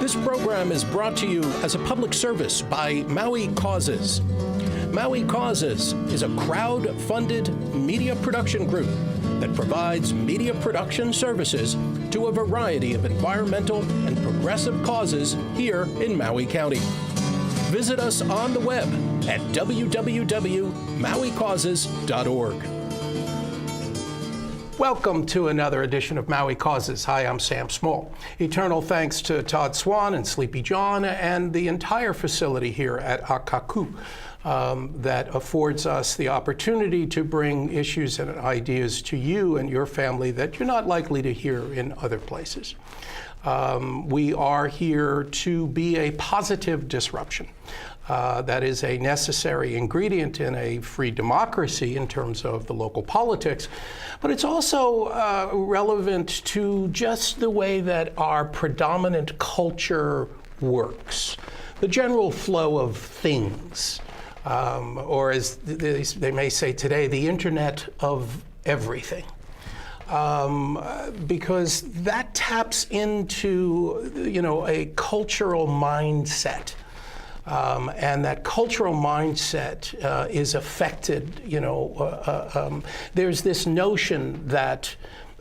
This program is brought to you as a public service by Maui Causes. Maui Causes is a crowd-funded media production group that provides media production services to a variety of environmental and progressive causes here in Maui County. Visit us on the web at www.mauicauses.org. Welcome to another edition of Maui Causes. Hi, I'm Sam Small. Eternal thanks to Todd Swan and Sleepy John and the entire facility here at Akaku that affords us the opportunity to bring issues and ideas to you and your family that you're not likely to hear in other places. We are here to be a positive disruption. That is a necessary ingredient in a free democracy in terms of the local politics, but it's also relevant to just the way that our predominant culture works, the general flow of things, or as they may say today, the internet of everything. Because that taps into, a cultural mindset. And that cultural mindset is affected, there's this notion that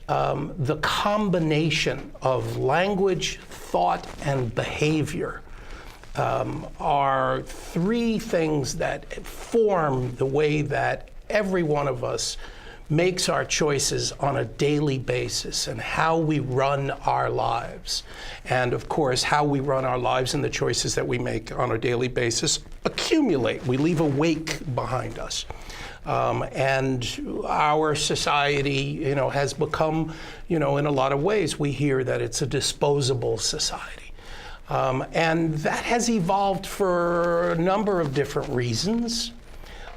the combination of language, thought, and behavior are three things that form the way that every one of us makes our choices on a daily basis and how we run our lives. And of course, how we run our lives and the choices that we make on a daily basis accumulate. We leave a wake behind us. And our society, has become, in a lot of ways, we hear that it's a disposable society. And that has evolved for a number of different reasons.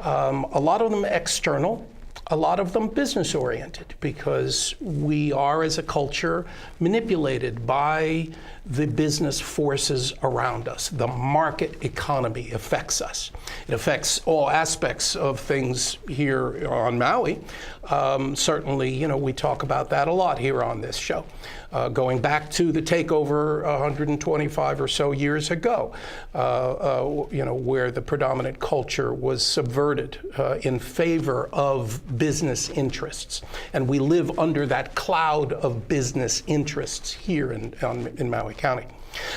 A lot of them external. A lot of them business-oriented, because we are, as a culture, manipulated by the business forces around us. The market economy affects us. It affects all aspects of things here on Maui. Certainly, we talk about that a lot here on this show. Going back to the takeover 125 or so years ago, where the predominant culture was subverted in favor of business interests. And we live under that cloud of business interests here in Maui County.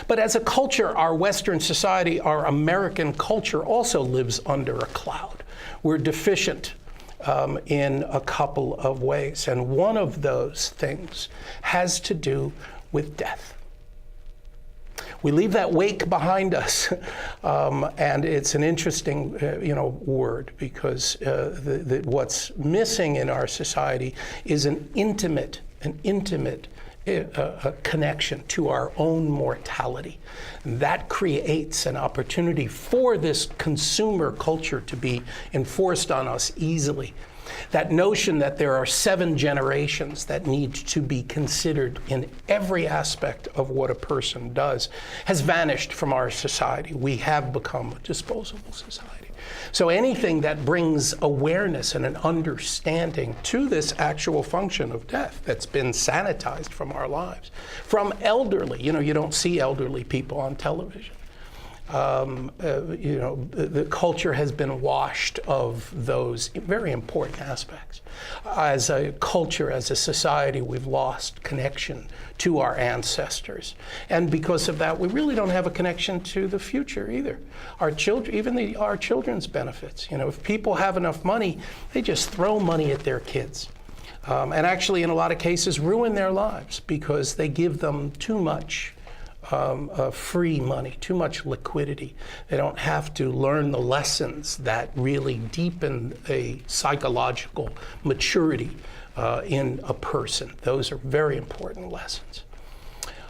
But as a culture, our Western society, our American culture also lives under a cloud. We're deficient in a couple of ways. And one of those things has to do with death. We leave that wake behind us, and it's an interesting, word, because what's missing in our society is an intimate connection to our own mortality. That creates an opportunity for this consumer culture to be enforced on us easily. That notion that there are 7 generations that need to be considered in every aspect of what a person does has vanished from our society. We have become a disposable society. So anything that brings awareness and an understanding to this actual function of death that's been sanitized from our lives, from elderly, you don't see elderly people on television. The culture has been washed of those very important aspects. As a culture, as a society, we've lost connection to our ancestors. And because of that, we really don't have a connection to the future either. Our children, even our children's benefits. If people have enough money, they just throw money at their kids. And actually, in a lot of cases, ruin their lives because they give them too much free money, too much liquidity. They don't have to learn the lessons that really deepen a psychological maturity in a person. Those are very important lessons.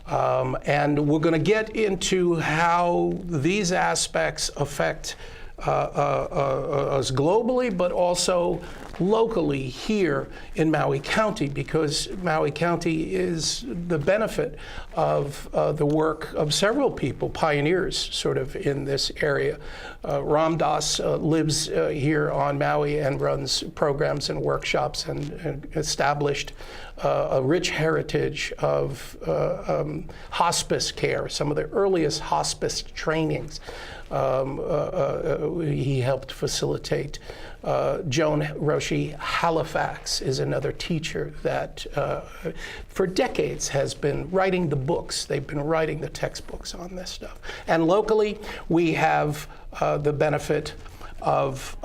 And we're going to get into how these aspects affect us globally, but also locally here in Maui County, because Maui County is the benefit of the work of several people, pioneers sort of in this area. Ram Das lives here on Maui and runs programs and workshops and established a rich heritage of hospice care, some of the earliest hospice trainings. He helped facilitate. Joan Roshi Halifax is another teacher that for decades has been writing the books. They've been writing the textbooks on this stuff. And locally, we have the benefit of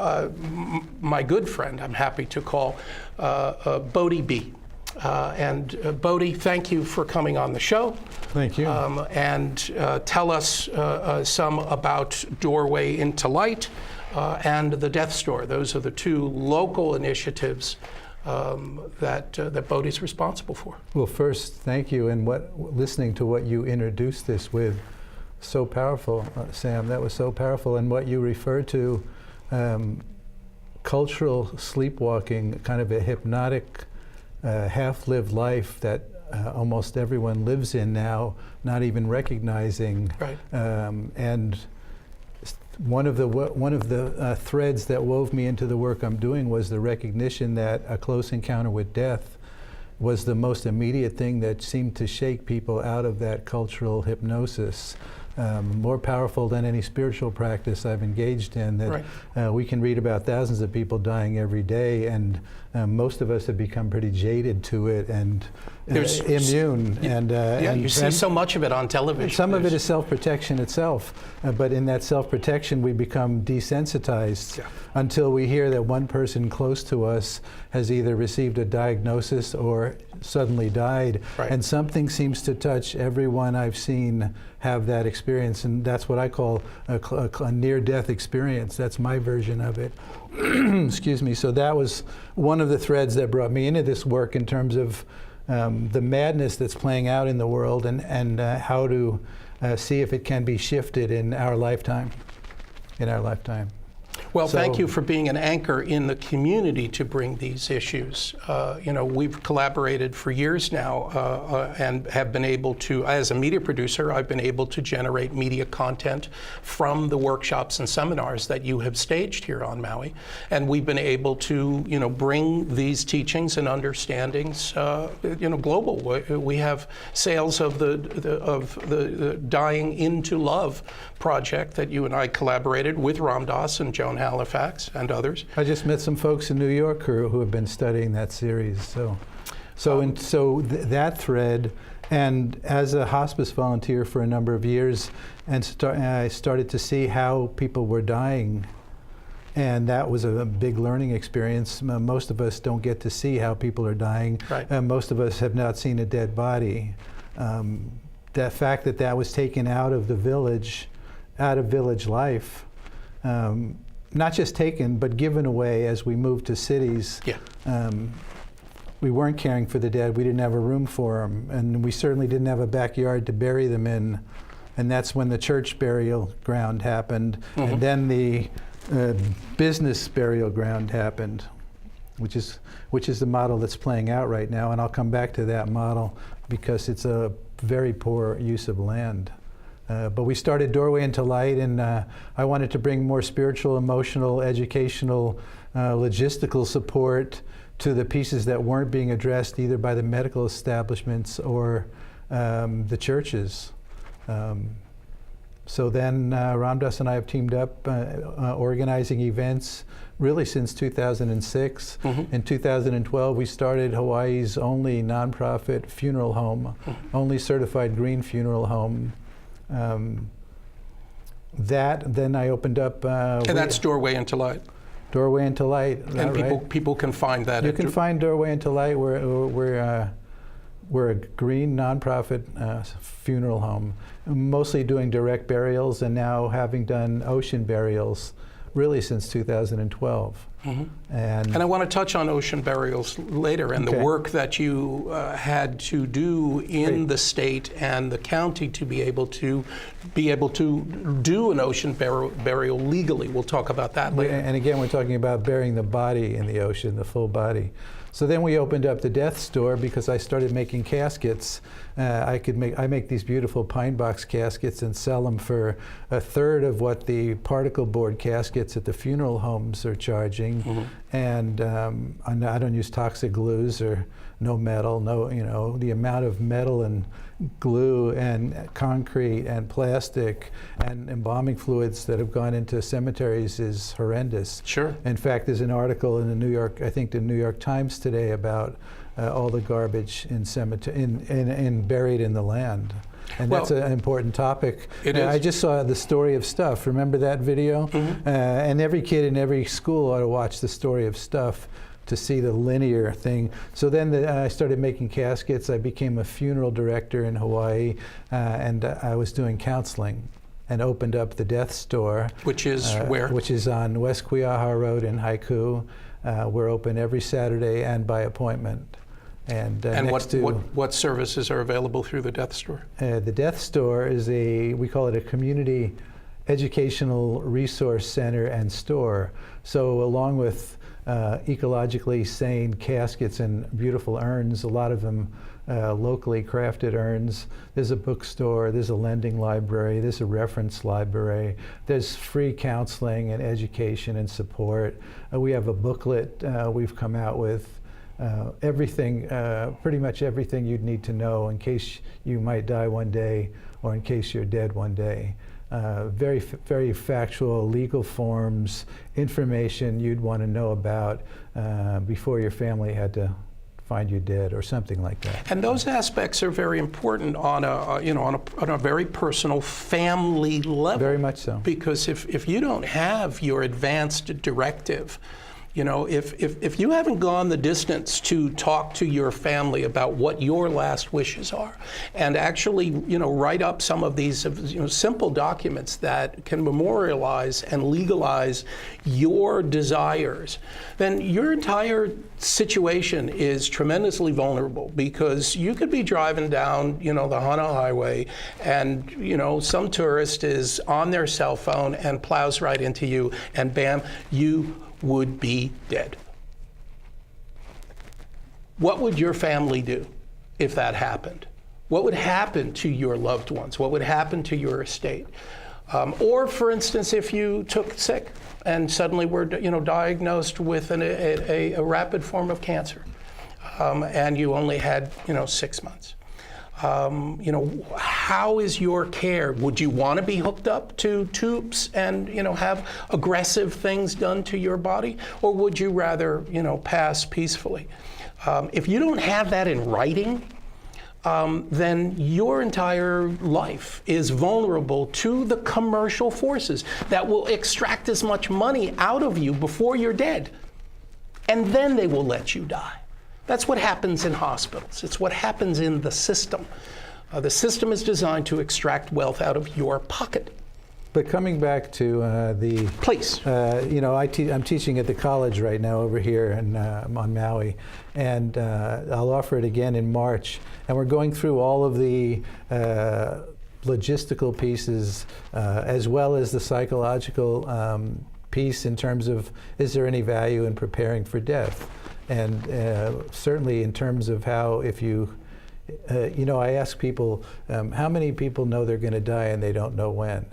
my good friend, I'm happy to call, Bodhi B. Bodhi, thank you for coming on the show. Thank you. And tell us some about Doorway into Light and the Death Store. Those are the two local initiatives that Bodhi's responsible for. Well, first, thank you. And listening to what you introduced this with, so powerful, Sam. That was so powerful. And what you referred to, cultural sleepwalking, kind of a hypnotic half-lived life that almost everyone lives in now, not even recognizing. Right. And one of the threads that wove me into the work I'm doing was the recognition that a close encounter with death was the most immediate thing that seemed to shake people out of that cultural hypnosis. More powerful than any spiritual practice I've engaged in. That right. We can read about thousands of people dying every day, and most of us have become pretty jaded to it and immune. You see so much of it on television. Some of it is self-protection itself, but in that self-protection we become desensitized until we hear that one person close to us has either received a diagnosis or suddenly died. Right. And something seems to touch everyone I've seen have that experience, and that's what I call a near-death experience. That's my version of it. Excuse me. So that was one of the threads that brought me into this work in terms of the madness that's playing out in the world and how to see if it can be shifted in our lifetime. Well, thank you for being an anchor in the community to bring these issues. We've collaborated for years now and have been able to, as a media producer, I've been able to generate media content from the workshops and seminars that you have staged here on Maui. And we've been able to, bring these teachings and understandings, global. We have sales of the Dying into Love project that you and I collaborated with Ram Dass and Joan Halifax and others. I just met some folks in New York who have been studying that series. That thread, and as a hospice volunteer for a number of years, I started to see how people were dying, and that was a big learning experience. Most of us don't get to see how people are dying. Right. Most of us have not seen a dead body. The fact that was taken out of the village, out of village life, not just taken, but given away as we moved to cities. Yeah. We weren't caring for the dead. We didn't have a room for them, and we certainly didn't have a backyard to bury them in. And that's when the church burial ground happened, mm-hmm. and then the business burial ground happened, which is the model that's playing out right now. And I'll come back to that model because it's a very poor use of land. But we started Doorway into Light, and I wanted to bring more spiritual, emotional, educational, logistical support to the pieces that weren't being addressed either by the medical establishments or the churches. So then Ram Dass and I have teamed up organizing events really since 2006. Mm-hmm. In 2012, we started Hawaii's only nonprofit funeral home, mm-hmm. only certified green funeral home. Then I opened up. And that's Doorway into Light. Doorway into Light. And people can find that. You can find Doorway into Light. We're a green nonprofit funeral home, mostly doing direct burials, and now having done ocean burials, really since 2012. Mm-hmm. And I want to touch on ocean burials later and the work that you had to do in the state and the county to be able to do an ocean burial legally. We'll talk about that later. And again, we're talking about burying the body in the ocean, the full body. So then we opened up the Death Store because I started making caskets. I make these beautiful pine box caskets and sell them for a third of what the particle board caskets at the funeral homes are charging. Mm-hmm. and I don't use toxic glues or no metal. No, the amount of metal and glue and concrete and plastic and embalming fluids that have gone into cemeteries is horrendous. Sure. In fact, there's an article in the New York Times today about all the garbage in buried in the land. And that's an important topic. It is. I just saw The Story of Stuff. Remember that video? Mm-hmm. And every kid in every school ought to watch The Story of Stuff to see the linear thing. So then I started making caskets. I became a funeral director in Hawaii, and I was doing counseling and opened up the Death Store. Which is where? Which is on West Kuiaha Road in Haiku. We're open every Saturday and by appointment. And what services are available through the Death Store? The Death Store is we call it a community educational resource center and store. So along with ecologically sane caskets and beautiful urns, a lot of them locally crafted urns. There's a bookstore, there's a lending library, there's a reference library, there's free counseling and education and support. We have a booklet we've come out with. Everything, pretty much everything you'd need to know in case you might die one day or in case you're dead one day. Very, very factual, legal forms, information you'd want to know about before your family had to find you dead or something like that. And those aspects are very important on a very personal family level. Very much so. Because if you don't have your advanced directive, if you haven't gone the distance to talk to your family about what your last wishes are, and actually, write up some of these, simple documents that can memorialize and legalize your desires, then your entire situation is tremendously vulnerable, because you could be driving down, the Hana Highway, and, some tourist is on their cell phone and plows right into you, and bam, you would be dead. What would your family do if that happened? What would happen to your loved ones? What would happen to your estate? Or, for instance, if you took sick and suddenly were, diagnosed with a rapid form of cancer, and you only had, 6 months. How is your care? Would you want to be hooked up to tubes and, have aggressive things done to your body? Or would you rather, pass peacefully? If you don't have that in writing, then your entire life is vulnerable to the commercial forces that will extract as much money out of you before you're dead. And then they will let you die. That's what happens in hospitals. It's what happens in the system. The system is designed to extract wealth out of your pocket. But coming back to Please. I'm teaching at the college right now over here on Maui, and I'll offer it again in March. And we're going through all of the logistical pieces as well as the psychological piece in terms of, is there any value in preparing for death? And certainly in terms of how, if you, I ask people, how many people know they're going to die and they don't know when?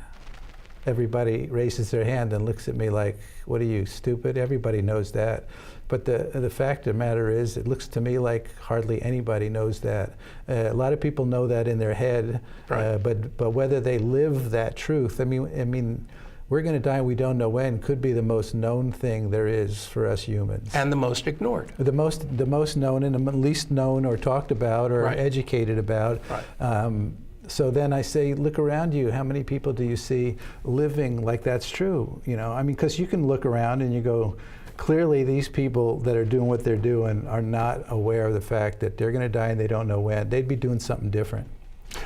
Everybody raises their hand and looks at me like, what are you, stupid? Everybody knows that. But the fact of the matter is, it looks to me like hardly anybody knows that. A lot of people know that in their head, right. But whether they live that truth, I mean, we're going to die and we don't know when could be the most known thing there is for us humans. And the most ignored. The most known and the least known or talked about or right. educated about. Right. So then I say, look around you. How many people do you see living like that's true? Because you can look around and you go, clearly these people that are doing what they're doing are not aware of the fact that they're going to die and they don't know when. They'd be doing something different.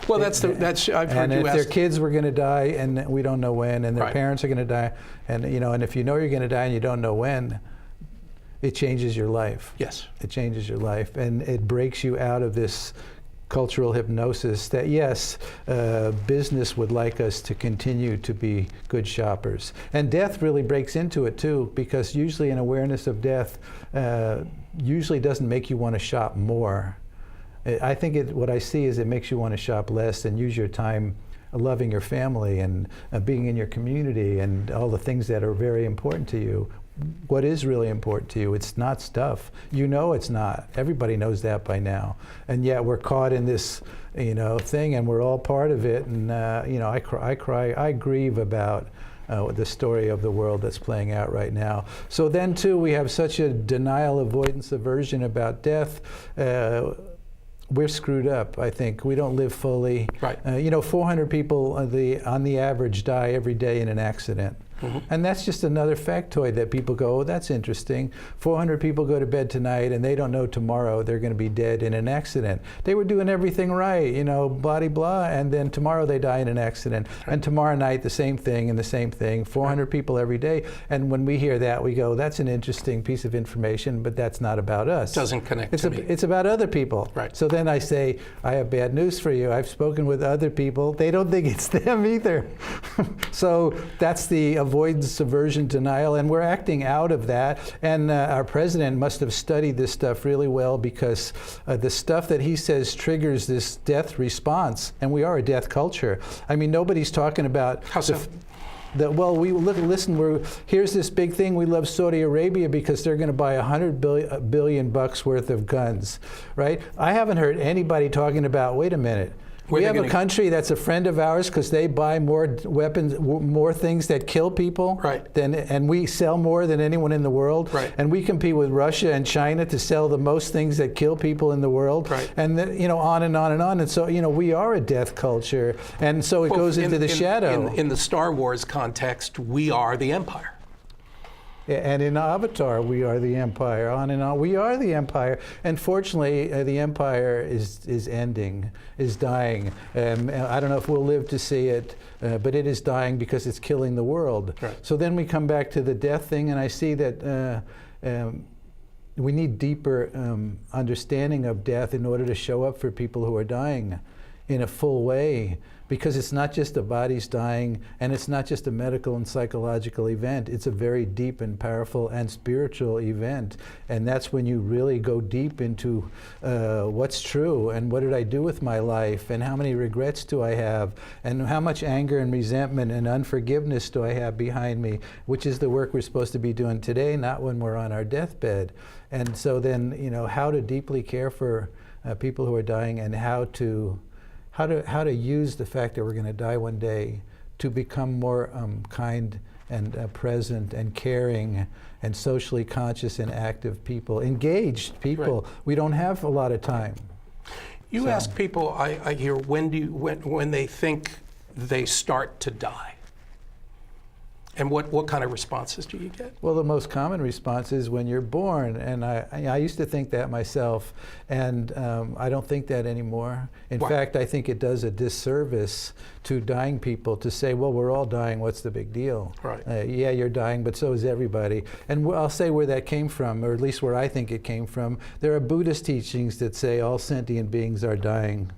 Well, that's I've heard and you if ask. their kids were going to die and we don't know when, and their right. parents are going to die, and and if you know you're going to die and you don't know when, it changes your life. Yes. It changes your life, and it breaks you out of this cultural hypnosis that, yes, business would like us to continue to be good shoppers. And death really breaks into it too, because usually an awareness of death usually doesn't make you want to shop more. I think what I see is it makes you want to shop less and use your time loving your family and being in your community and all the things that are very important to you what is really important to you. It's not stuff. You know it's not. Everybody knows that by now. And yet we're caught in this, thing, and we're all part of it. And, I grieve about the story of the world that's playing out right now. So then, too, we have such a denial, avoidance, aversion about death. We're screwed up, I think. We don't live fully. Right. 400 people on the average die every day in an accident. Mm-hmm. And that's just another factoid that people go, oh, that's interesting. 400 people go to bed tonight and they don't know tomorrow they're going to be dead in an accident. They were doing everything right, blah, blah, and then tomorrow they die in an accident. Right. And tomorrow night the same thing and the same thing, 400 right. people every day. And when we hear that, we go, that's an interesting piece of information, but that's not about us. Doesn't connect to me. It's about other people. Right. So then I say, I have bad news for you. I've spoken with other people. They don't think it's them either. So that's the avoidance, aversion, denial, and we're acting out of that. And our president must have studied this stuff really well, because the stuff that he says triggers this death response, and we are a death culture. I mean, nobody's talking about how so? Here's this big thing. We love Saudi Arabia because they're going to buy $100 billion worth of guns, right? I haven't heard anybody talking about, wait a minute. We have a country that's a friend of ours because they buy more weapons, more things that kill people, right. and we sell more than anyone in the world. Right. And we compete with Russia and China to sell the most things that kill people in the world. Right. And on and on and on. And so we are a death culture, and so it goes into the shadow. In the Star Wars context, we are the Empire. And in Avatar, we are the Empire. On and on, we are the Empire. And fortunately, the Empire is ending, is dying. I don't know if we'll live to see it, but it is dying because it's killing the world. Right. So then we come back to the death thing, and I see that we need deeper understanding of death in order to show up for people who are dying in a full way. Because it's not just the body's dying, and it's not just a medical and psychological event. It's a very deep and powerful and spiritual event. And that's when you really go deep into what's true, and what did I do with my life, and how many regrets do I have, and how much anger and resentment and unforgiveness do I have behind me, which is the work we're supposed to be doing today, not when we're on our deathbed. And so then, how to deeply care for people who are dying, and how to use the fact that we're going to die one day to become more kind and present and caring and socially conscious and active people, engaged people. Right. We don't have a lot of time. You ask people, I hear, when they think they start to die. And what kind of responses do you get? Well, the most common response is when you're born, and I used to think that myself, and I don't think that anymore. In fact, I think it does a disservice to dying people to say, well, we're all dying, what's the big deal? Right. Yeah, you're dying, but so is everybody. And I'll say where that came from, or at least where I think it came from. There are Buddhist teachings that say all sentient beings are dying.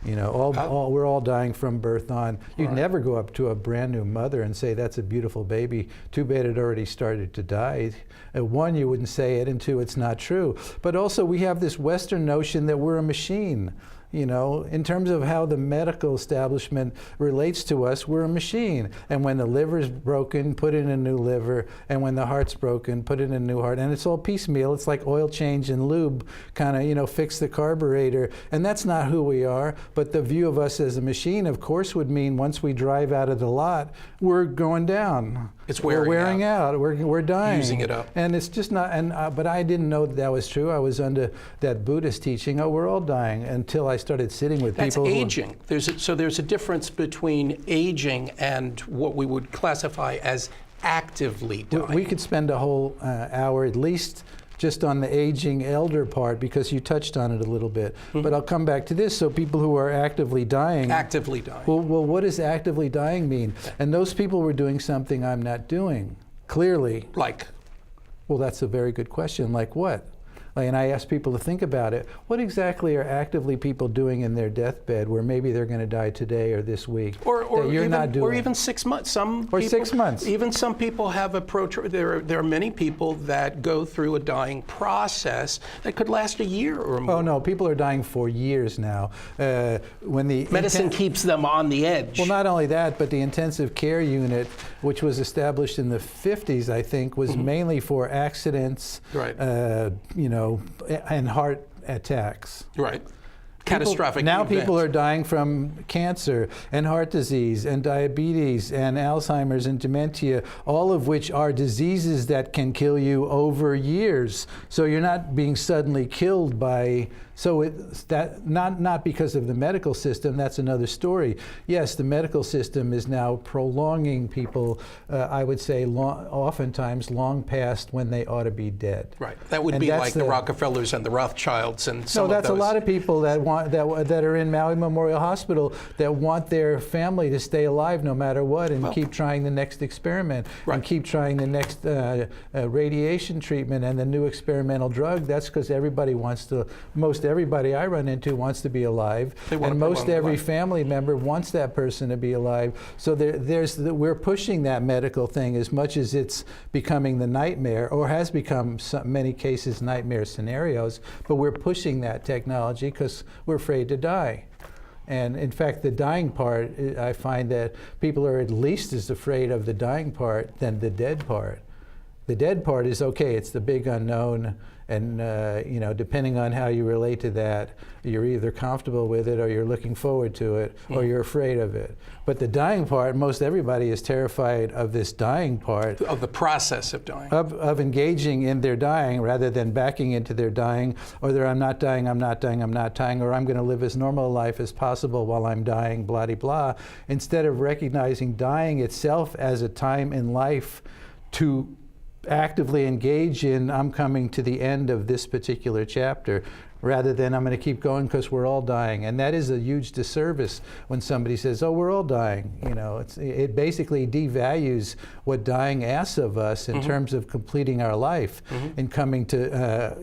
We're all dying from birth on. You'd never go up to a brand new mother and say, that's a beautiful baby. Too bad it already started to die. One, you wouldn't say it, and two, it's not true. But also we have this Western notion that we're a machine. In terms of how the medical establishment relates to us, we're a machine. And when the liver's broken, put in a new liver. And when the heart's broken, put in a new heart. And it's all piecemeal. It's like oil change and lube, kind of, fix the carburetor. And that's not who we are. But the view of us as a machine, of course, would mean once we drive out of the lot, we're going down. We're wearing out. We're dying. Using it up. And it's just not, but I didn't know that was true. I was under that Buddhist teaching, we're all dying, until I started sitting with people. That's aging. There's a difference between aging and what we would classify as actively dying. We could spend a whole hour at least just on the aging elder part, because you touched on it a little bit. Mm-hmm. But I'll come back to this. So people who are actively dying. Actively dying. Well, what does actively dying mean? And those people were doing something I'm not doing, clearly. Like? Well, that's a very good question. Like what? and I ask people to think about it. What exactly are actively people doing in their deathbed where maybe they're going to die today or this week or that you're even, not doing? Or even 6 months. Or 6 months. Even some people have there are many people that go through a dying process that could last a year or more. Oh no, people are dying for years now. When the medicine keeps them on the edge. Well, not only that, but the intensive care unit, which was established in the 50s, I think, was mainly for accidents, right. And heart attacks. Right. Catastrophic Now events. people are dying from cancer and heart disease and diabetes and Alzheimer's and dementia, all of which are diseases that can kill you over years. So you're not being suddenly killed by, so it's that not because of the medical system, that's another story. Yes, the medical system is now prolonging people, I would say oftentimes long past when they ought to be dead. Right. That would be like the Rockefellers and the Rothschilds and some of those. No, that's a lot of people that that are in Maui Memorial Hospital that want their family to stay alive no matter what, and keep trying the next experiment, and keep trying the next radiation treatment and the new experimental drug. That's because everybody wants to, most everybody I run into wants to be alive, and most every family member wants that person to be alive. So we're pushing that medical thing as much as it's becoming the nightmare, or has become many cases nightmare scenarios, but we're pushing that technology because we're afraid to die. And in fact, the dying part, I find that people are at least as afraid of the dying part than the dead part. The dead part is okay, it's the big unknown, and depending on how you relate to that, you're either comfortable with it or you're looking forward to it or you're afraid of it. But the dying part, most everybody is terrified of this dying part. Of the process of dying. Of engaging in their dying rather than backing into their dying, or I'm not dying, I'm not dying, I'm not dying, or I'm going to live as normal a life as possible while I'm dying, blah, blah, blah, instead of recognizing dying itself as a time in life to actively engage in, I'm coming to the end of this particular chapter, rather than I'm going to keep going because we're all dying. And that is a huge disservice when somebody says, oh, we're all dying. It basically devalues what dying asks of us in terms of completing our life and coming to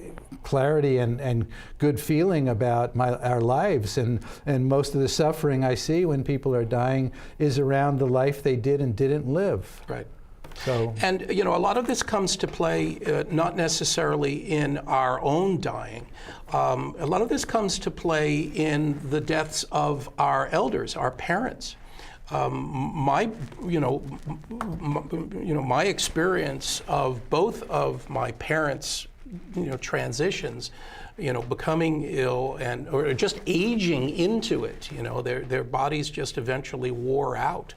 clarity and good feeling about our lives. And most of the suffering I see when people are dying is around the life they did and didn't live. Right. So. And a lot of this comes to play not necessarily in our own dying. A lot of this comes to play in the deaths of our elders, our parents. My experience of both of my parents, transitions, becoming ill or just aging into it. Their bodies just eventually wore out.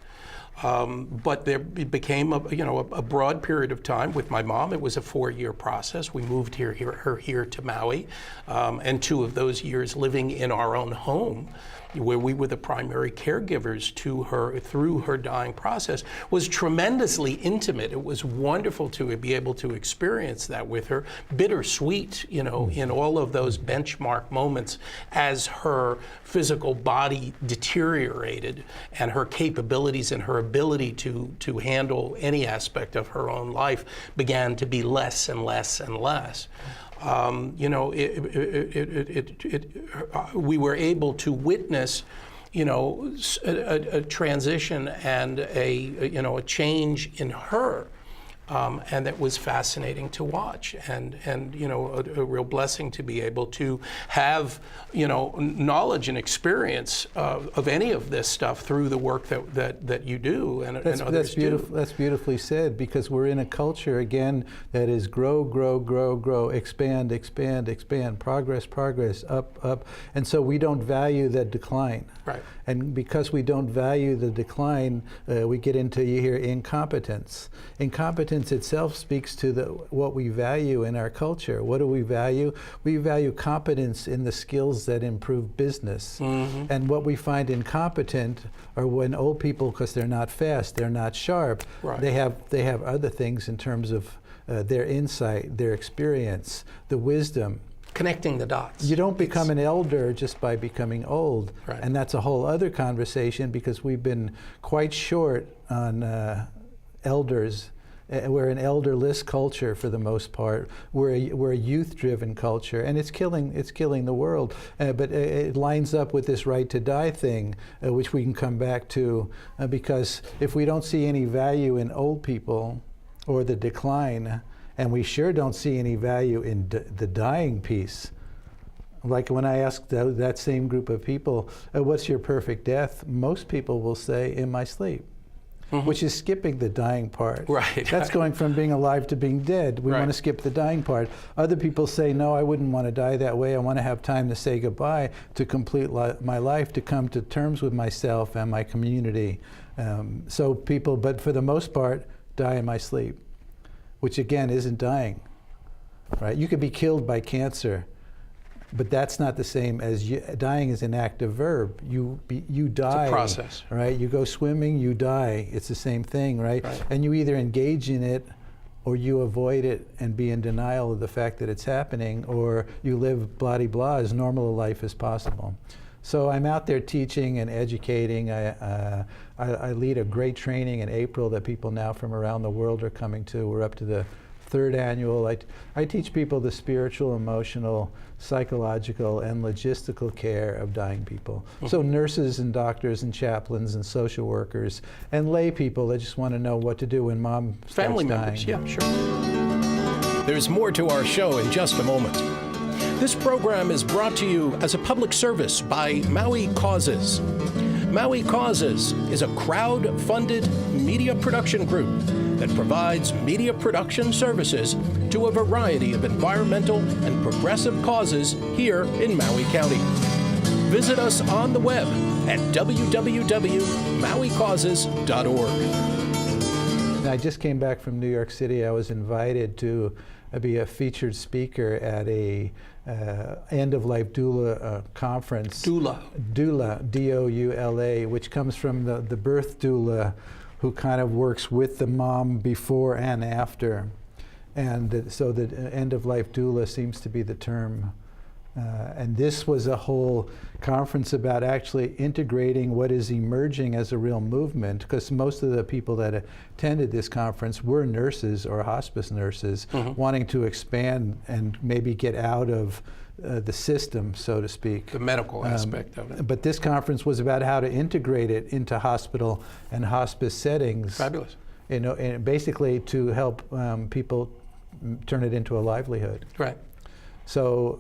But it became a broad period of time. With my mom, it was a 4-year process. We moved her here to Maui, and 2 of those years living in our own home, where we were the primary caregivers to her through her dying process, was tremendously intimate. It was wonderful to be able to experience that with her. Bittersweet, in all of those benchmark moments as her physical body deteriorated and her capabilities and her ability to handle any aspect of her own life began to be less and less and less. We were able to witness, a transition and a change in her, and that was fascinating to watch, and a real blessing to be able to have knowledge and experience of any of this stuff through the work that you do and others do. That's beautifully said, because we're in a culture again that is grow, grow, grow, grow, expand, expand, expand, progress, progress, up, up, and so we don't value the decline. Right. And because we don't value the decline, we get into, you hear, incompetence. Incompetence itself speaks to what we value in our culture. What do we value? We value competence in the skills that improve business. And what we find incompetent are when old people, because they're not fast, they're not sharp, right. they have other things in terms of their insight, their experience, the wisdom. Connecting the dots. You don't become an elder just by becoming old. Right. And that's a whole other conversation, because we've been quite short on elders We're an elderless culture for the most part. We're a youth-driven culture, and it's killing the world. But it lines up with this right to die thing, which we can come back to, because if we don't see any value in old people or the decline, and we sure don't see any value in the dying piece. Like when I ask that same group of people, what's your perfect death? Most people will say, in my sleep. Which is skipping the dying part. Right. That's going from being alive to being dead. We want to skip the dying part. Other people say, no, I wouldn't want to die that way. I want to have time to say goodbye, to complete my life, to come to terms with myself and my community. So people, but for the most part, die in my sleep, which again isn't dying, right? You could be killed by cancer, but that's not the same as dying is an active verb. You die. It's a process. Right? You go swimming, you die. It's the same thing, right? And you either engage in it or you avoid it and be in denial of the fact that it's happening, or you live blah-de-blah, as normal a life as possible. So I'm out there teaching and educating. I lead a great training in April that people now from around the world are coming to. We're up to the 3rd annual. I teach people the spiritual, emotional, psychological, and logistical care of dying people. So nurses and doctors and chaplains and social workers and lay people that just want to know what to do when mom starts Family dying. members, yeah, sure. There's more to our show in just a moment. This program is brought to you as a public service by Maui Causes. Maui Causes is a crowd-funded media production group that provides media production services to a variety of environmental and progressive causes here in Maui County. Visit us on the web at www.mauicauses.org. I just came back from New York City. I was invited to be a featured speaker at a end-of-life doula conference. Doula, D-O-U-L-A, which comes from the birth doula, who kind of works with the mom before and after. And so the end-of-life doula seems to be the term. And this was a whole conference about actually integrating what is emerging as a real movement, because most of the people that attended this conference were nurses or hospice nurses wanting to expand and maybe get out of the system, so to speak. the medical aspect of it. But this conference was about how to integrate it into hospital and hospice settings. Fabulous. You know, and basically to help people turn it into a livelihood. Right. So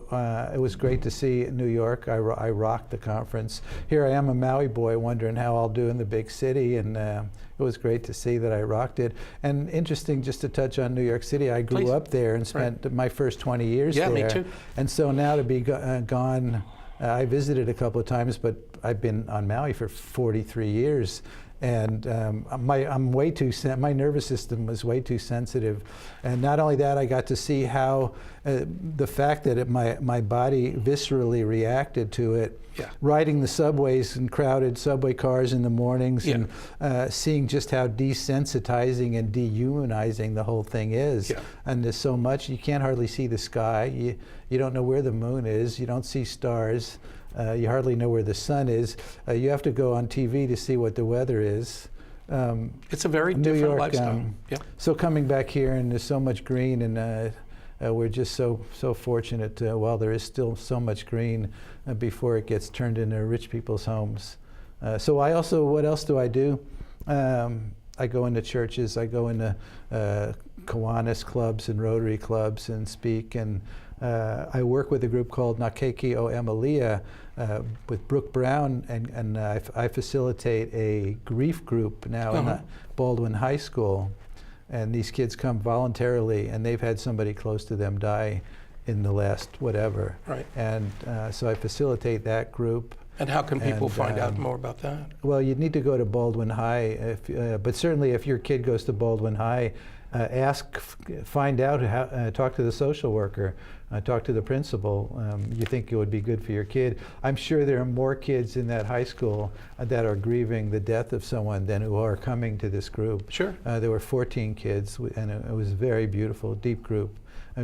it was great to see New York. I rocked the conference. Here I am, a Maui boy, wondering how I'll do in the big city, and it was great to see that I rocked it. And interesting, just to touch on New York City, I grew up there and spent my first 20 years there. Yeah, me too. And so now to be gone, I visited a couple of times, but I've been on Maui for 43 years. And I'm way too my nervous system was way too sensitive, and not only that, I got to see how the fact that my body viscerally reacted to it. Yeah. Riding the subways and crowded subway cars in the mornings, and seeing just how desensitizing and dehumanizing the whole thing is. Yeah. And there's so much, you can't hardly see the sky. You don't know where the moon is. You don't see stars. You hardly know where the sun is. You have to go on TV to see what the weather is. It's a very New different York, lifestyle. So coming back here, and there's so much green, and we're just so fortunate while there is still so much green before it gets turned into rich people's homes. So I also, what else do I do? I go into churches, I go into Kiwanis clubs and Rotary clubs and speak, and I work with a group called Nakeki o Emilia with Brooke Brown, and I facilitate a grief group now in Baldwin High School. And these kids come voluntarily, and they've had somebody close to them die in the last whatever. Right. And so I facilitate that group. And how can people find out more about that? Well, you'd need to go to Baldwin High, but certainly if your kid goes to Baldwin High, find out, talk to the social worker, talk to the principal. You think it would be good for your kid. I'm sure there are more kids in that high school that are grieving the death of someone than who are coming to this group. Sure. There were 14 kids, and it was a very beautiful, deep group.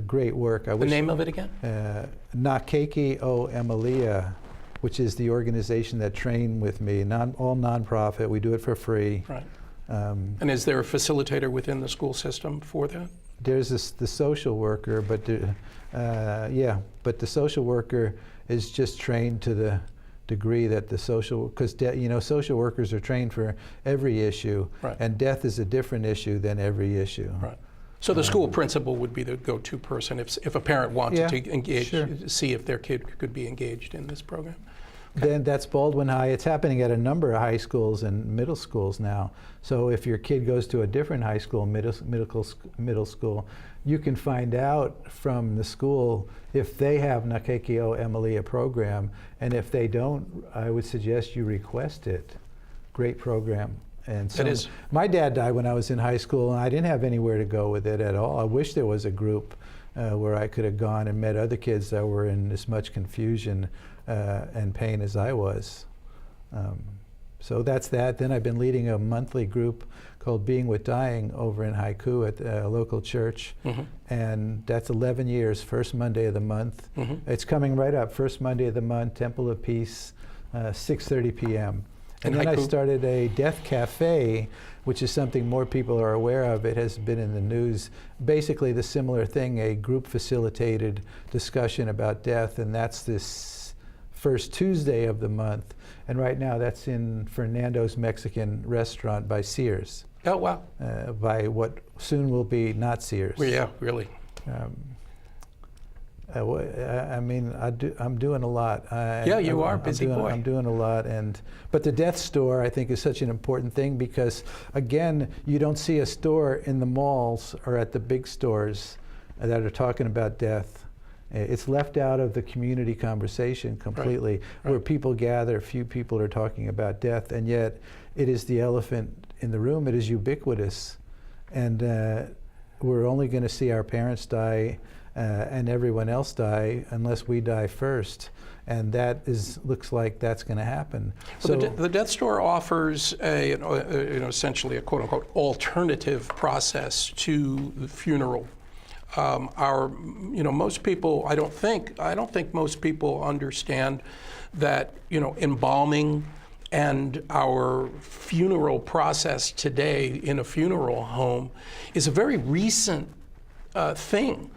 Great work. The name of it again? Nakeki o Emilia, which is the organization that trained with me, all nonprofit. We do it for free. Right. And is there a facilitator within the school system for that? There's the social worker, but but the social worker is just trained to the degree that the because social workers are trained for every issue, right. And death is a different issue than every issue. Right. So the school principal would be the go-to person if a parent wanted to engage, sure. See if their kid could be engaged in this program. Okay. Then that's Baldwin High. It's happening at a number of high schools and middle schools now. So if your kid goes to a different high school, middle school, you can find out from the school if they have Nakekio Emilia program, and if they don't, I would suggest you request it. Great program. And so my dad died when I was in high school, and I didn't have anywhere to go with it at all. I wish there was a group where I could have gone and met other kids that were in as much confusion and pain as I was. So that's that. Then I've been leading a monthly group called Being with Dying over in Haiku at a local church. Mm-hmm. And that's 11 years, first Monday of the month. Mm-hmm. It's coming right up, first Monday of the month, Temple of Peace, 6:30 p.m. And then I started a Death Cafe, which is something more people are aware of. It has been in the news. Basically the similar thing, a group facilitated discussion about death, and that's this first Tuesday of the month. And right now that's in Fernando's Mexican restaurant by Sears. Oh, wow. By what soon will be not Sears. Well, yeah, really. I mean, I'm doing a lot. Yeah, you are busy boy. I'm doing a lot, but the death store I think is such an important thing because, again, you don't see a store in the malls or at the big stores that are talking about death. It's left out of the community conversation completely, right. Where people gather, few people are talking about death, and yet it is the elephant in the room. It is ubiquitous, and we're only going to see our parents die and everyone else die unless we die first, and that looks like that's going to happen. Well, so the death store offers essentially a quote-unquote alternative process to the funeral. Most people, I don't think most people understand that embalming and our funeral process today in a funeral home is a very recent thing.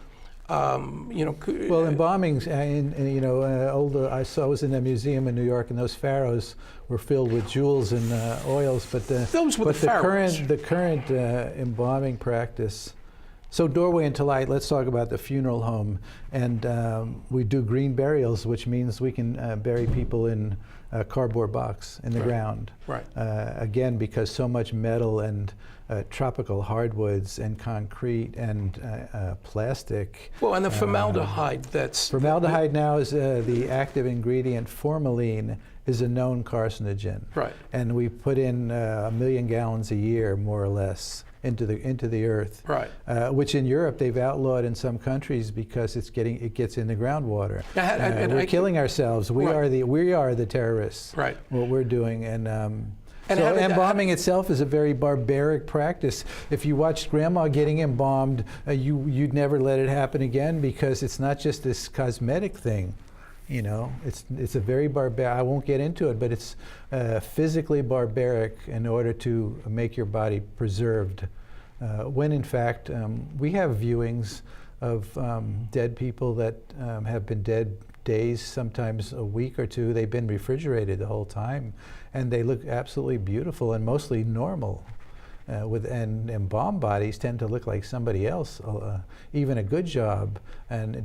Well, embalmings, I was in a museum in New York, and those pharaohs were filled with jewels and oils. But those were the pharaohs. The current embalming practice. So Doorway into Light. Let's talk about the funeral home, and we do green burials, which means we can bury people in a cardboard box in the ground. Right. Again, because so much metal and tropical hardwoods and concrete and plastic. Well, and the formaldehyde Formaldehyde now is the active ingredient. Formalin is a known carcinogen. Right. And we put in 1 million gallons a year, more or less, into the earth. Right. Which in Europe they've outlawed in some countries because it gets in the groundwater. We're killing ourselves. We are the terrorists. Right. What we're doing, and so embalming itself is a very barbaric practice. If you watched Grandma getting embalmed, you'd never let it happen again because it's not just this cosmetic thing. It's a very barbaric. I won't get into it, but it's physically barbaric in order to make your body preserved. When in fact we have viewings of dead people that have been dead days, sometimes a week or two. They've been refrigerated the whole time, and they look absolutely beautiful and mostly normal. And embalmed bodies tend to look like somebody else, even a good job. And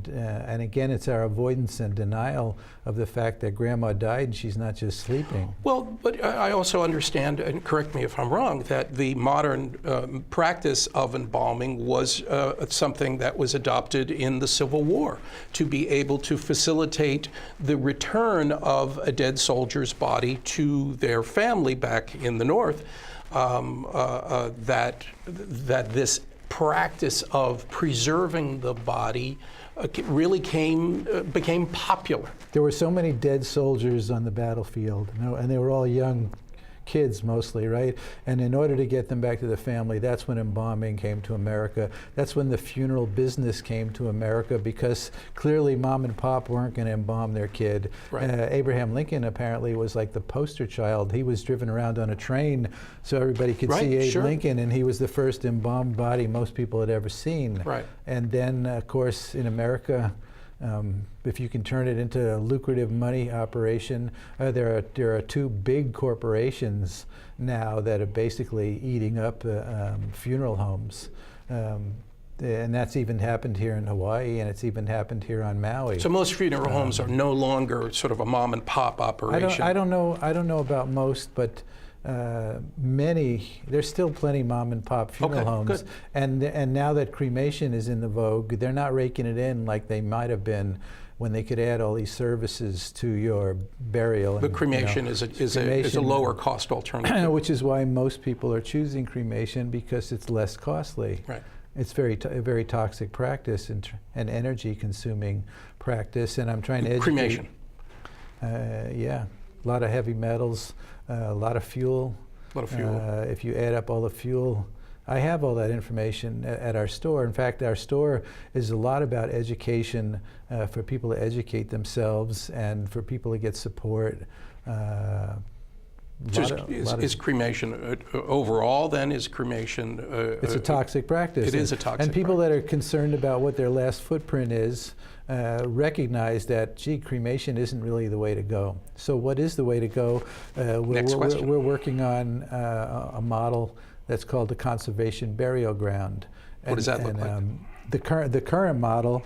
again, it's our avoidance and denial of the fact that Grandma died and she's not just sleeping. Well, but I also understand, and correct me if I'm wrong, that the modern practice of embalming was something that was adopted in the Civil War to be able to facilitate the return of a dead soldier's body to their family back in the North. That this practice of preserving the body really became popular. There were so many dead soldiers on the battlefield, and they were all young kids mostly, right? And in order to get them back to the family, that's when embalming came to America. That's when the funeral business came to America, because clearly mom and pop weren't going to embalm their kid. Right. Abraham Lincoln apparently was like the poster child. He was driven around on a train so everybody could see Abe Lincoln, and he was the first embalmed body most people had ever seen. Right. And then, of course, in America, if you can turn it into a lucrative money operation, there are two big corporations now that are basically eating up funeral homes. And that's even happened here in Hawaii, and it's even happened here on Maui. So most funeral homes are no longer sort of a mom and pop operation. I don't know about most, but there's still plenty mom and pop funeral homes. Good. And now that cremation is in the vogue, they're not raking it in like they might have been when they could add all these services to your burial. But cremation is a lower cost alternative. Which is why most people are choosing cremation, because it's less costly. Right. It's a very toxic practice and energy consuming practice, and I'm trying to educate. Cremation. Yeah, a lot of heavy metals, a lot of fuel. A lot of fuel. If you add up all the fuel, I have all that information at our store. In fact, our store is a lot about education for people to educate themselves and for people to get support. Is cremation overall then? Is cremation? It's a toxic practice. It is a toxic And people practice. that are concerned about what their last footprint is recognize that, gee, cremation isn't really the way to go. So what is the way to go? Next question. We're working on a model that's called the conservation burial ground. What does that look like? The current model,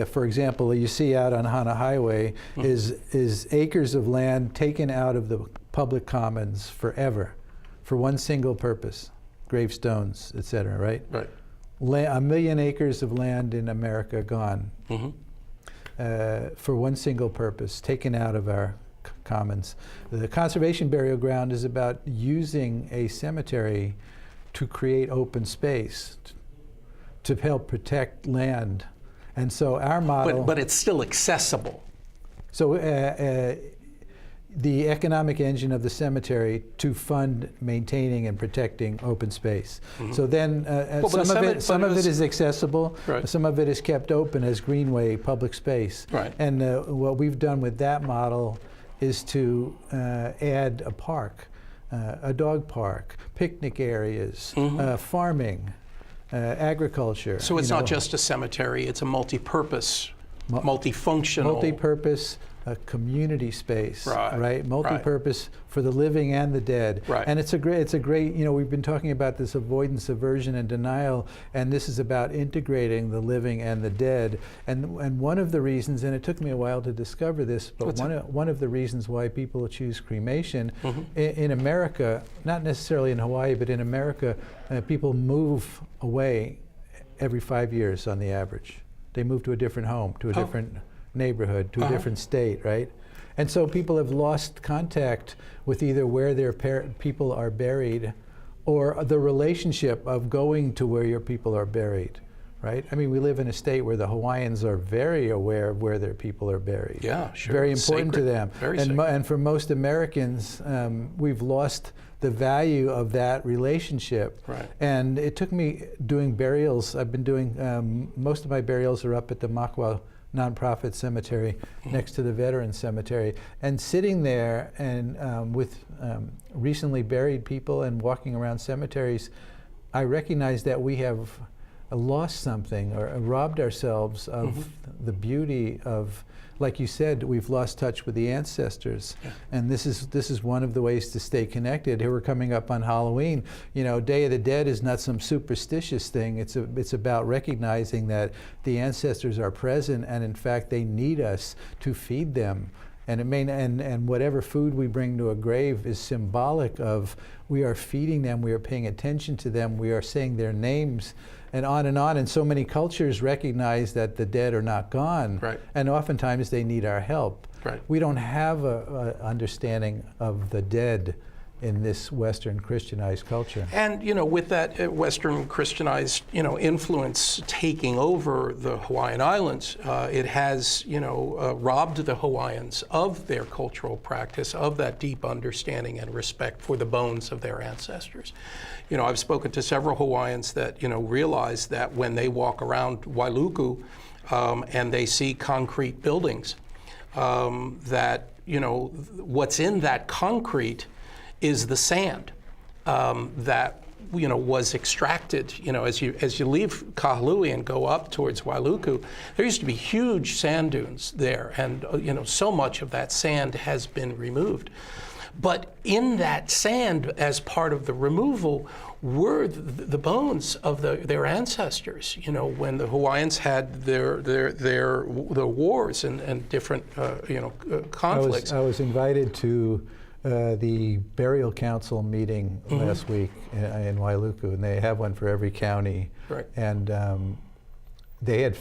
for example, you see out on Hana Highway, is acres of land taken out of the public commons forever, for one single purpose: gravestones, et cetera, right? Right. 1 million acres of land in America gone for one single purpose, taken out of our commons. The conservation burial ground is about using a cemetery to create open space, to help protect land. And so our model... But it's still accessible. So the economic engine of the cemetery to fund maintaining and protecting open space. So then some of it is accessible, right. Some of it is kept open as greenway public space. Right. And what we've done with that model is to add a park, a dog park, picnic areas, farming, agriculture. So it's not just a cemetery, it's a multi-purpose, multifunctional. Multi-purpose community space, right? Multi-purpose for the living and the dead. Right. And it's a great, we've been talking about this avoidance, aversion, and denial, and this is about integrating the living and the dead. And one of the reasons, and it took me a while to discover this, but one of the reasons why people choose cremation in America, not necessarily in Hawaii, but in America, people move away every 5 years on the average. They move to a different home, to a different neighborhood, to a different state, right? And so people have lost contact with either where their people are buried or the relationship of going to where your people are buried, right? I mean, we live in a state where the Hawaiians are very aware of where their people are buried. Yeah, sure. Very important to them. Very and for most Americans, we've lost the value of that relationship. Right. And it took me doing burials. I've been doing, most of my burials are up at the Makwa nonprofit cemetery next to the Veterans Cemetery. And sitting there and with recently buried people and walking around cemeteries, I recognize that we have lost something or robbed ourselves of the beauty of, like you said, we've lost touch with the ancestors. Yeah. And this is one of the ways to stay connected. Here we're coming up on Halloween. Day of the Dead is not some superstitious thing. It's about recognizing that the ancestors are present, and in fact they need us to feed them. And and whatever food we bring to a grave is symbolic of we are feeding them, we are paying attention to them, we are saying their names, and on and on. And so many cultures recognize that the dead are not gone, right. And oftentimes they need our help. Right. We don't have a understanding of the dead in this Western Christianized culture. And, you know, with that Western Christianized, you know, influence taking over the Hawaiian Islands, it has, you know, robbed the Hawaiians of their cultural practice, of that deep understanding and respect for the bones of their ancestors. You know, I've spoken to several Hawaiians that, you know, realize that when they walk around Wailuku and they see concrete buildings, that, you know, what's in that concrete is the sand that, you know, was extracted. You know, as you leave Kahului and go up towards Wailuku, there used to be huge sand dunes there, and you know, so much of that sand has been removed. But in that sand, as part of the removal, were the bones of their ancestors. You know, when the Hawaiians had their wars and different you know, conflicts. I was invited to the burial council meeting last week in Wailuku, and they have one for every county. Right. And they had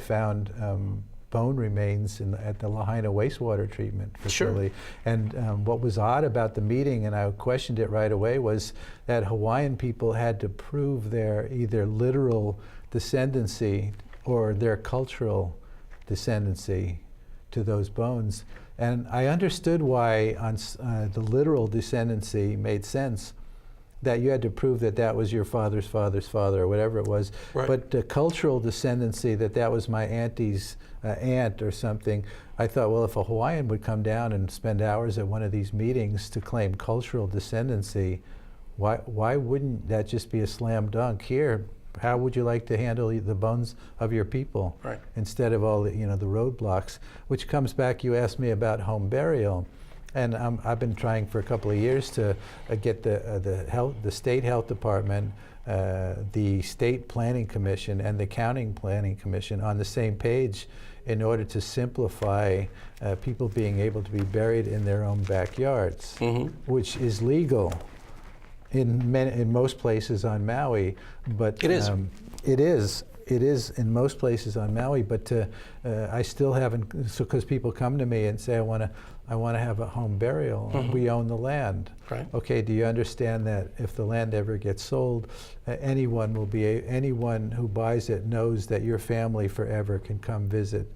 found bone remains at the Lahaina wastewater treatment facility. Sure. And what was odd about the meeting, and I questioned it right away, was that Hawaiian people had to prove their either literal descendancy or their cultural descendancy to those bones. And I understood why on the literal descendancy made sense, that you had to prove that that was your father's father's father or whatever it was. Right. But the cultural descendancy, that was my auntie's aunt or something, I thought, well, if a Hawaiian would come down and spend hours at one of these meetings to claim cultural descendancy, why wouldn't that just be a slam dunk? Here, how would you like to handle the bones of your people, right, instead of all the, you know, the roadblocks? Which comes back, you asked me about home burial, and I've been trying for a couple of years to get the state health department, the state planning commission, and the county planning commission on the same page in order to simplify people being able to be buried in their own backyards, which is legal in most places on Maui, but it is. It is in most places on Maui, but I still haven't. So, because people come to me and say, I want to have a home burial. We own the land. Right. Okay. Do you understand that if the land ever gets sold, anyone who buys it knows that your family forever can come visit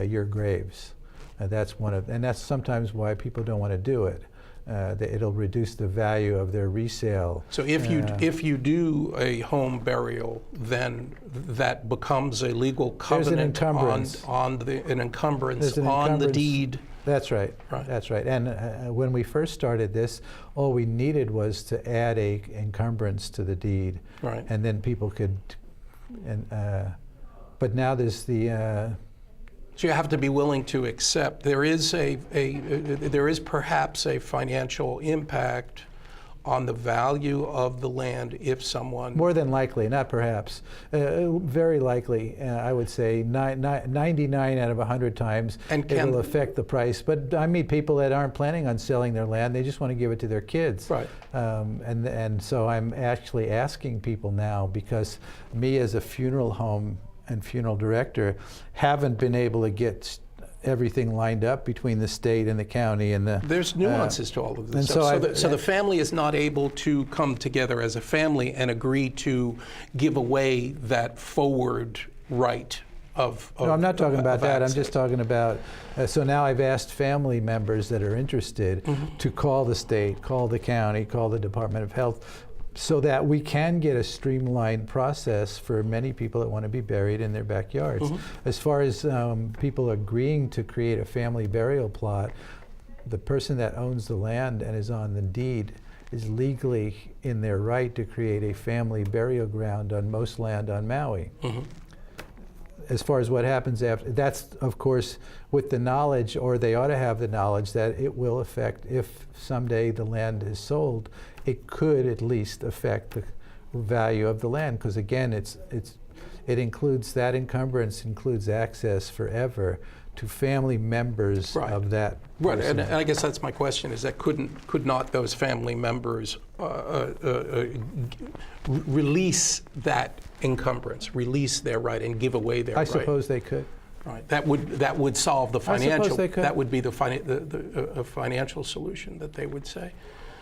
your graves. And that's sometimes why people don't want to do it. It'll reduce the value of their resale. So if you do a home burial, then that becomes a legal covenant on an encumbrance on the deed. That's right. Right. That's right. And when we first started this, all we needed was to add a encumbrance to the deed, right, and then people could. But now there's the. So you have to be willing to accept there is perhaps a financial impact on the value of the land if someone... More than likely, not perhaps. Very likely, I would say 99 out of 100 times it will affect the price. But I meet people that aren't planning on selling their land. They just want to give it to their kids. Right. And so I'm actually asking people now, because me as a funeral home and funeral director haven't been able to get everything lined up between the state and the county and the... There's nuances to all of this. And so the family is not able to come together as a family and agree to give away that forward right of No, I'm not talking about that. access. I'm just talking about... so now I've asked family members that are interested to call the state, call the county, call the Department of Health, so that we can get a streamlined process for many people that want to be buried in their backyards. As far as people agreeing to create a family burial plot, the person that owns the land and is on the deed is legally in their right to create a family burial ground on most land on Maui. As far as what happens after, that's of course with the knowledge, or they ought to have the knowledge, that it will affect, if someday the land is sold, it could at least affect the value of the land, because again, it includes, that encumbrance includes access forever to family members of that person. Right, and I guess that's my question, is that could not those family members release that encumbrance, release their right and give away their right? I suppose they could. Right, that would solve the financial. I suppose they could. That would be the financial solution that they would say.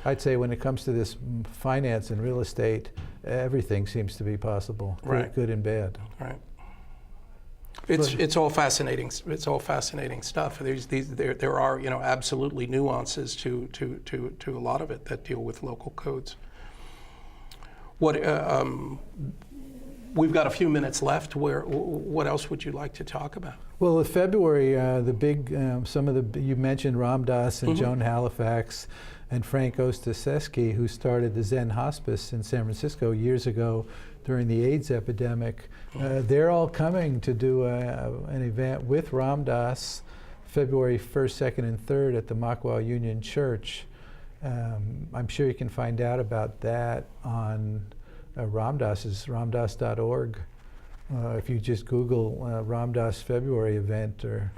I'd say when it comes to this finance and real estate, everything seems to be possible, Right. good and bad. Right. It's all fascinating. It's all fascinating stuff. There are absolutely nuances to a lot of it that deal with local codes. We've got a few minutes left. What else would you like to talk about? Well, in February, the big you mentioned Ram Dass and Joan Halifax and Frank Ostaseski, who started the Zen Hospice in San Francisco years ago during the AIDS epidemic. They're all coming to do an event with Ram Dass February 1st, 2nd, and 3rd at the Makwa Union Church. I'm sure you can find out about that on Ram Dass's ramdass.org. If you just Google Ram Dass February event, or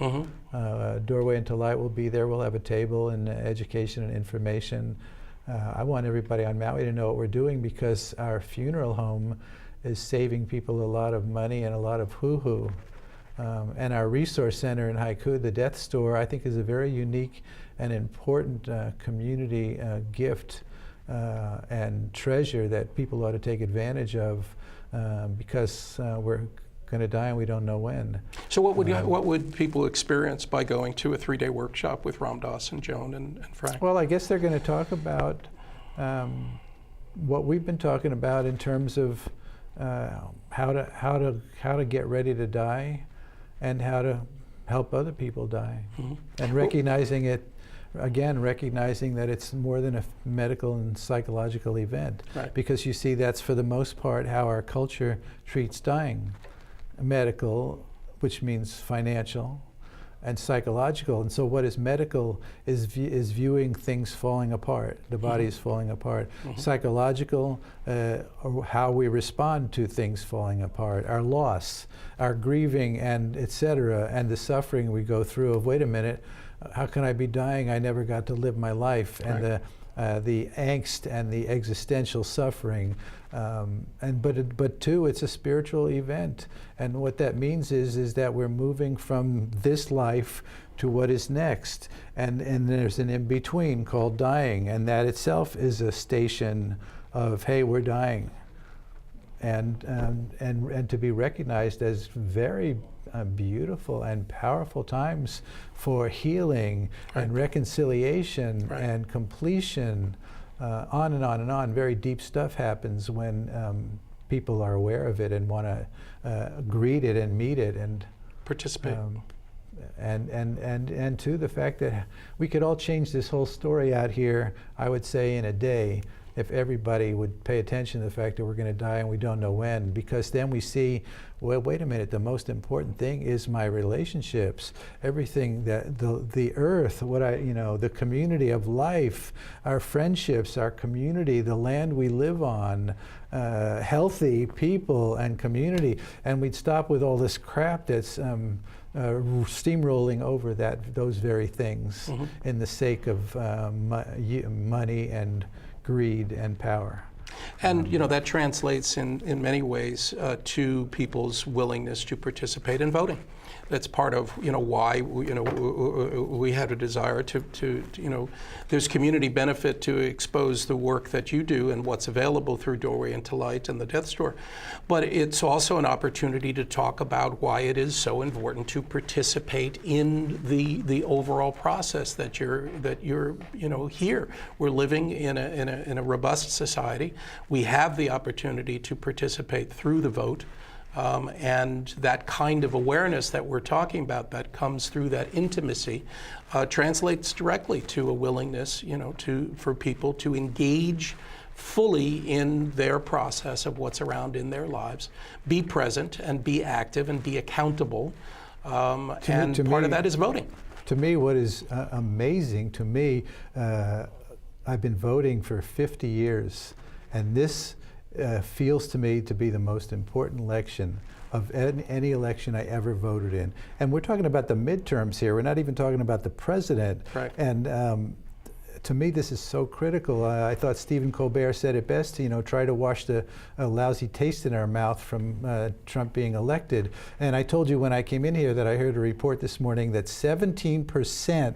Doorway into Light will be there. We'll have a table and education and information. I want everybody on Maui to know what we're doing, because our funeral home is saving people a lot of money and a lot of hoo-hoo. And our resource center in Haiku, the Death Store, I think is a very unique and important community gift and treasure that people ought to take advantage of, because we're going to die and we don't know when. So what would people experience by going to a 3-day workshop with Ram Dass and Joan and Frank? Well, I guess they're going to talk about what we've been talking about in terms of how to get ready to die, and how to help other people die, and recognizing that it's more than a medical and psychological event. Right. Because you see, that's for the most part how our culture treats dying. Medical, which means financial, and psychological. And so what is medical is viewing things falling apart. The body is falling apart. Psychological, or how we respond to things falling apart, our loss, our grieving, and etc., and the suffering we go through of, wait a minute, how can I be dying? I never got to live my life. Right. And the angst and the existential suffering. But too, it's a spiritual event. And what that means is that we're moving from this life to what is next. And there's an in-between called dying. And that itself is a station of, hey, we're dying. And to be recognized as very beautiful and powerful times for healing and reconciliation and completion. On and on and on. Very deep stuff happens when people are aware of it and want to greet it and meet it and participate. And to the fact that we could all change this whole story out here, I would say, in a day, if everybody would pay attention to the fact that we're going to die and we don't know when, because then we see, well, wait a minute, the most important thing is my relationships, everything that the earth, the community of life, our friendships, our community, the land we live on, healthy people and community, and we'd stop with all this crap that's steamrolling over those very things in the sake of money and greed and power. And that translates in many ways to people's willingness to participate in voting. That's part of why we had a desire to there's community benefit to expose the work that you do and what's available through Doorway into Light and the Death Store, but it's also an opportunity to talk about why it is so important to participate in the overall process that you're here. We're living in a robust society. We have the opportunity to participate through the vote. And that kind of awareness that we're talking about that comes through that intimacy translates directly to a willingness, for people to engage fully in their process of what's around in their lives, be present and be active and be accountable. And part of that is voting. To me, what is amazing to me, I've been voting for 50 years, and this feels to me to be the most important election of any election I ever voted in. And we're talking about the midterms here. We're not even talking about the president. Right. And to me, this is so critical. I thought Stephen Colbert said it best, try to wash the lousy taste in our mouth from Trump being elected. And I told you when I came in here that I heard a report this morning that 17%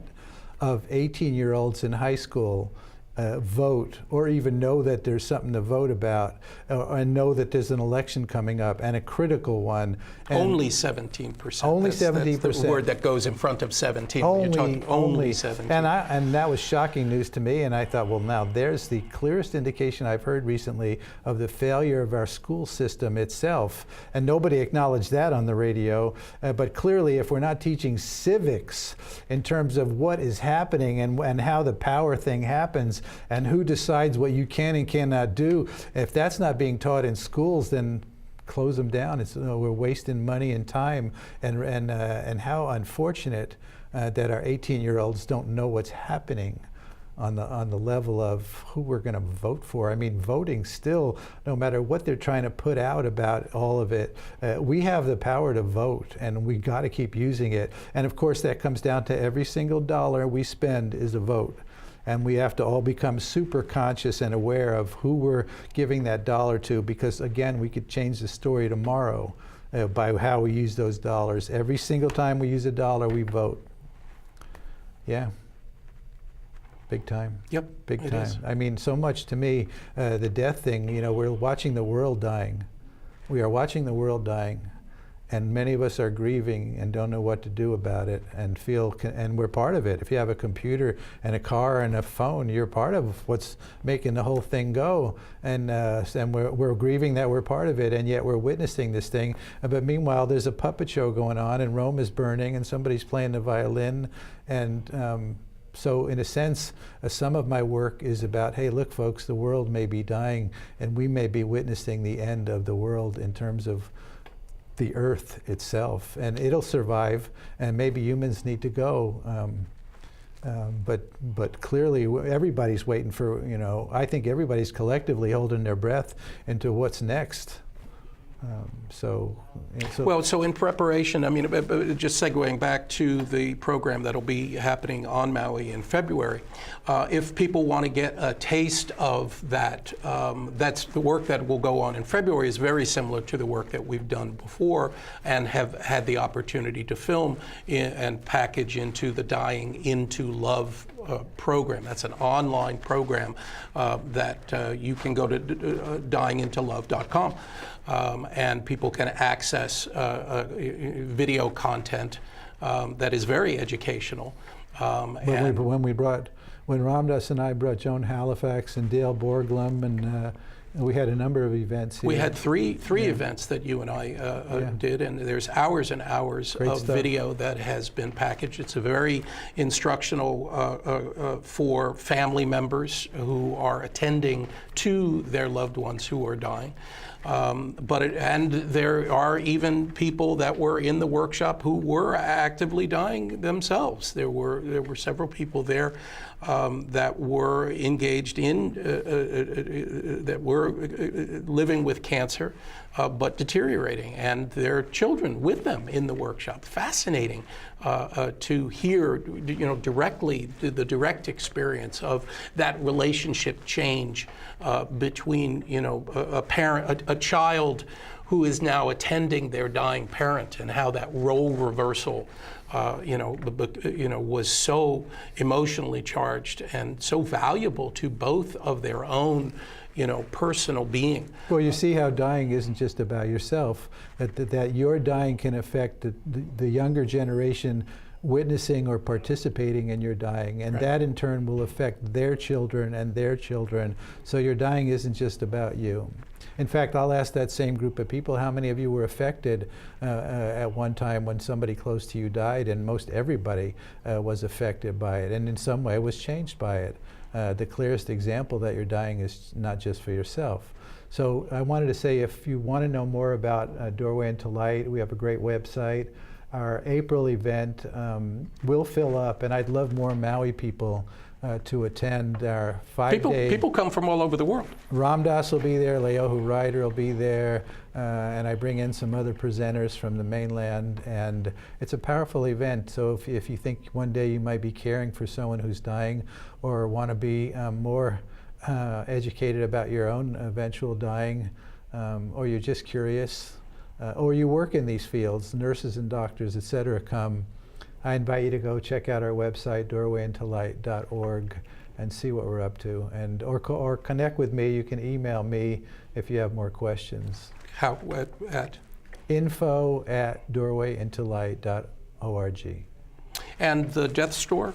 of 18-year-olds in high school vote or even know that there's something to vote about, and know that there's an election coming up, and a critical one. And only 17%. Only That's 17%. the word that goes in front of 17. Only, You're talking only 17. And that was shocking news to me, and I thought, well, now there's the clearest indication I've heard recently of the failure of our school system itself, and nobody acknowledged that on the radio, but clearly if we're not teaching civics in terms of what is happening and how the power thing happens, and who decides what you can and cannot do, if that's not being taught in schools, then close them down. We're wasting money and time, and how unfortunate that our 18-year-olds don't know what's happening on the level of who we're going to vote for. I mean, voting still, no matter what they're trying to put out about all of it, we have the power to vote, and we got to keep using it. And of course, that comes down to every single dollar we spend is a vote. And we have to all become super conscious and aware of who we're giving that dollar to, because again, we could change the story tomorrow by how we use those dollars. Every single time we use a dollar, we vote. Yeah. Big time. Yep. Big time. Is. I mean, so much to me, the death thing, we're watching the world dying. We are watching the world dying. And many of us are grieving and don't know what to do about it, and and we're part of it. If you have a computer and a car and a phone, you're part of what's making the whole thing go. And we're grieving that we're part of it, and yet we're witnessing this thing. But meanwhile, there's a puppet show going on, and Rome is burning, and somebody's playing the violin. And so in a sense, some of my work is about, hey, look, folks, the world may be dying, and we may be witnessing the end of the world in terms of the earth itself, and it'll survive, and maybe humans need to go, but clearly everybody's waiting for, I think everybody's collectively holding their breath into what's next. So in preparation, I mean, just segueing back to the program that'll be happening on Maui in February, if people want to get a taste of that, that's the work that will go on in February is very similar to the work that we've done before and have had the opportunity to film and package into the Dying into Love program. That's an online program that you can go to dyingintolove.com. And people can access video content that is very educational. When Ramdas and I brought Joan Halifax and Dale Borglum, and we had a number of events here. We had three events that you and I did, and there's hours and hours of video that has been packaged. It's a very instructional for family members who are attending to their loved ones who are dying. And there are even people that were in the workshop who were actively dying themselves. There were several people there that were engaged in that were living with cancer, but deteriorating, and their children with them in the workshop. Fascinating to hear, directly the direct experience of that relationship change between, a parent, a child who is now attending their dying parent, and how that role reversal, was so emotionally charged and so valuable to both of their own, personal being. Well, you see how dying isn't just about yourself, that your dying can affect the younger generation witnessing or participating in your dying, and that in turn will affect their children and their children. So your dying isn't just about you. In fact, I'll ask that same group of people, how many of you were affected at one time when somebody close to you died? And most everybody was affected by it, and in some way was changed by it. The clearest example that you're dying is not just for yourself. So I wanted to say, if you want to know more about Doorway into Light, we have a great website. Our April event will fill up, and I'd love more Maui people to attend our 5-day. People come from all over the world. Ramdas will be there, Leohu Ryder will be there, and I bring in some other presenters from the mainland, and it's a powerful event. So if you think one day you might be caring for someone who's dying, or want to be more educated about your own eventual dying, or you're just curious, or you work in these fields, nurses and doctors, etc., come. I invite you to go check out our website, doorwayintolight.org, and see what we're up to. And or connect with me. You can email me if you have more questions. How at? info@doorwayintolight.org. And the Death Store?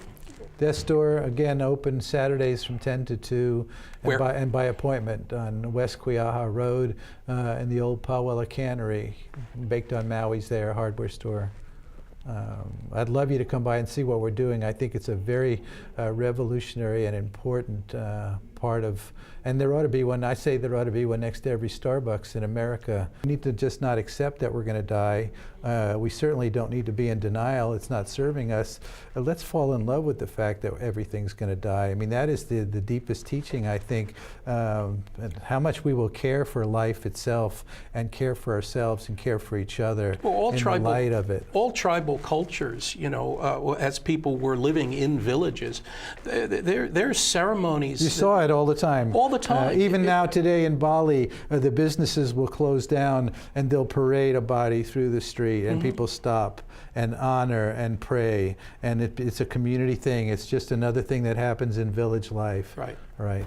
Death Store, again, open Saturdays from 10 to 2, and by appointment on West Quiaha Road in the old Pawella Cannery. Baked on Maui's there, hardware store. I'd love you to come by and see what we're doing. I think it's a very revolutionary and important part of, and there ought to be one, I say there ought to be one next to every Starbucks in America. We need to just not accept that we're going to die. We certainly don't need to be in denial. It's not serving us. Let's fall in love with the fact that everything's going to die. I mean, that is the deepest teaching, I think, how much we will care for life itself and care for ourselves and care for each other in the light of it. All tribal cultures, you know, as people were living in villages, there's ceremonies. You saw it all the time. All the time. Even now today in Bali, the businesses will close down and they'll parade a body through the street, and people stop and honor and pray, and it's a community thing. It's just another thing that happens in village life. Right. Right.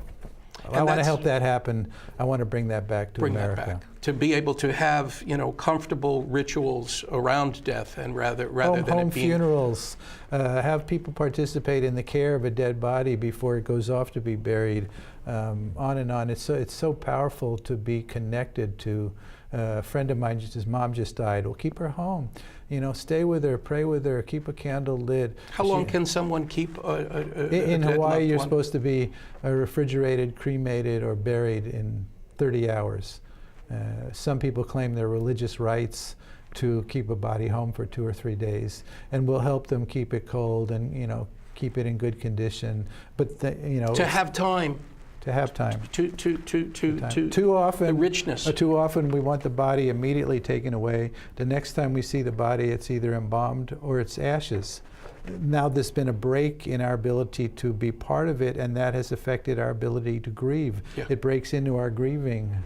I want to help that happen. I want to bring that back to America. That back. To be able to have, you know, comfortable rituals around death, and rather than home it being funerals, have people participate in the care of a dead body before it goes off to be buried, on and on. It's so powerful to be connected to. A friend of mine, his mom just died. Well, keep her home. You know, stay with her, pray with her, keep a candle lit. How long can someone keep in Hawaii, you're supposed to be refrigerated, cremated, or buried in 30 hours. Some people claim their religious rights to keep a body home for 2 or 3 days, and we'll help them keep it cold and, you know, keep it in good condition. But you know, to have time. To have time. Too often, the richness. Too often we want the body immediately taken away. The next time we see the body, it's either embalmed or it's ashes. Now there's been a break in our ability to be part of it, and that has affected our ability to grieve. Yeah. It breaks into our grieving.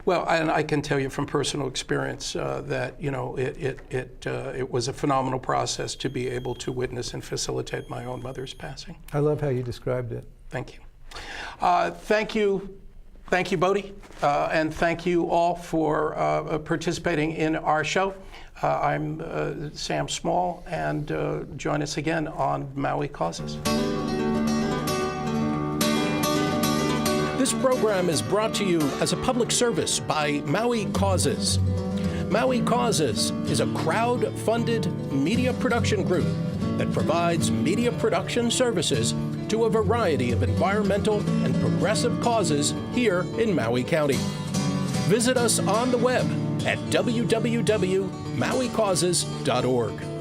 Well, and I can tell you from personal experience that, you know, it was a phenomenal process to be able to witness and facilitate my own mother's passing. I love how you described it. Thank you. Thank you, Bodhi, and thank you all for participating in our show. I'm Sam Small, and join us again on Maui Causes. This program is brought to you as a public service by Maui Causes. Maui Causes is a crowd-funded media production group that provides media production services to a variety of environmental and progressive causes here in Maui County. Visit us on the web at www.mauicauses.org.